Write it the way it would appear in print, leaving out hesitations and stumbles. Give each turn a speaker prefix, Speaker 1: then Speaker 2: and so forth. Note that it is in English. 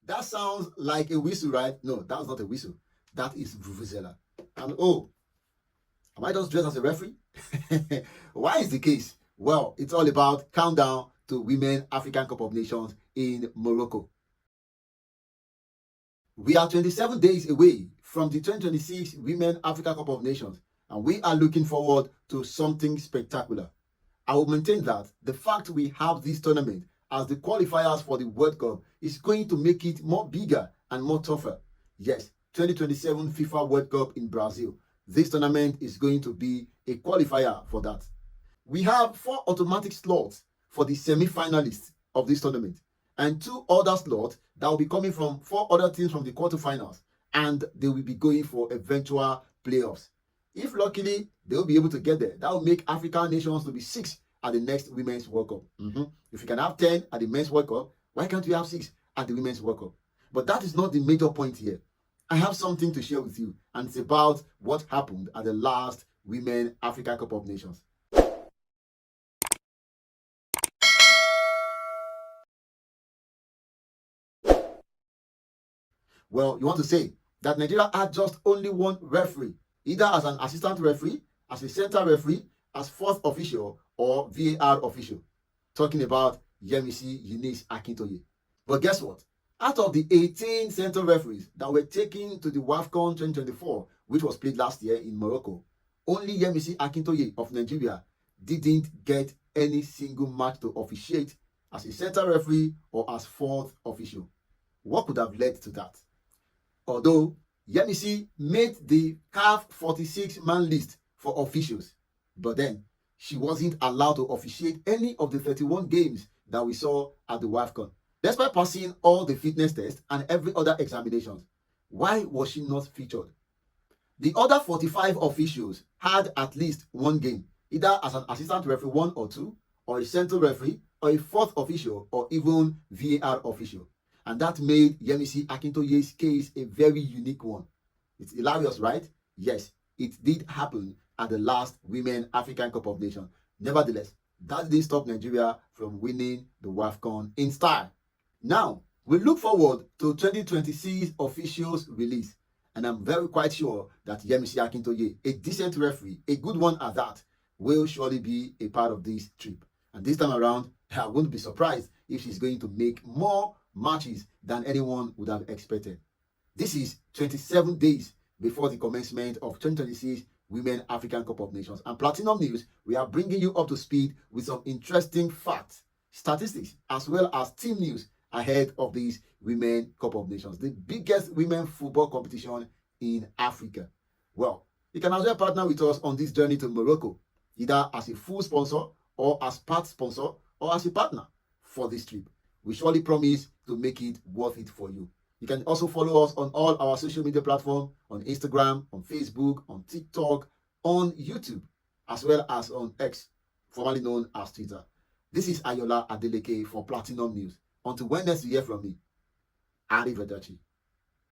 Speaker 1: That sounds like a whistle, right? No, that's not a whistle. That is vuvuzela. And oh, am I just dressed as a referee? Why is the case? Well, it's all about countdown to Women African Cup of Nations in Morocco. We are 27 days away from the 2026 Women African Cup of Nations, and we are looking forward to something spectacular. I will maintain that the fact we have this tournament as the qualifiers for the World Cup is going to make it more bigger and more tougher. Yes, 2027 FIFA World Cup in Brazil. This tournament is going to be a qualifier for that. We have 4 automatic slots for the semi-finalists of this tournament and 2 other slots that will be coming from 4 other teams from the quarterfinals, and they will be going for eventual playoffs. If luckily they will be able to get there, that will make African nations to be 6 at the next Women's World Cup. If you can have 10 at the Men's World Cup, why can't we have 6 at the Women's World Cup? But that is not the major point here. I have something to share with you, and it's about what happened at the last Women Africa Cup of Nations. Well, you want to say that Nigeria had just only one referee, either as an assistant referee, as a center referee, as fourth official, or VAR official. Talking about Yemisi Eunice Akintoye. But guess what? Out of the 18 central referees that were taken to the WAFCON 2024, which was played last year in Morocco, only Yemisi Akintoye of Nigeria didn't get any single match to officiate as a center referee or as fourth official. What could have led to that? Although Yemisi made the CAF 46-man list for officials, but then she wasn't allowed to officiate any of the 31 games that we saw at the WAFCON. Despite passing all the fitness tests and every other examinations, why was she not featured? The other 45 officials had at least one game, either as an assistant referee 1 or 2, or a central referee, or a fourth official, or even VAR official. And that made Yemisi Akintoye's case a very unique one. It's hilarious, right? Yes, it did happen at the last Women African Cup of Nations. Nevertheless, that didn't stop Nigeria from winning the WAFCON in style. Now, we look forward to 2026 officials release. And I'm very quite sure that Yemisi Akintoye, a decent referee, a good one at that, will surely be a part of this trip. And this time around, I wouldn't be surprised if she's going to make more matches than anyone would have expected. This is 27 days before the commencement of 2026 Women African Cup of Nations. And Platinum News, we are bringing you up to speed with some interesting facts, statistics, as well as team news ahead of this Women Cup of Nations, the biggest women football competition in Africa. Well, you can as well partner with us on this journey to Morocco, either as a full sponsor or as part sponsor or as a partner for this trip. We surely promise to make it worth it for you. You can also follow us on all our social media platforms, on Instagram, on Facebook, on TikTok, on YouTube, as well as on X, formerly known as Twitter. This is Ayola Adeleke for Platinum News. Until when next you hear from me, Arrivederci.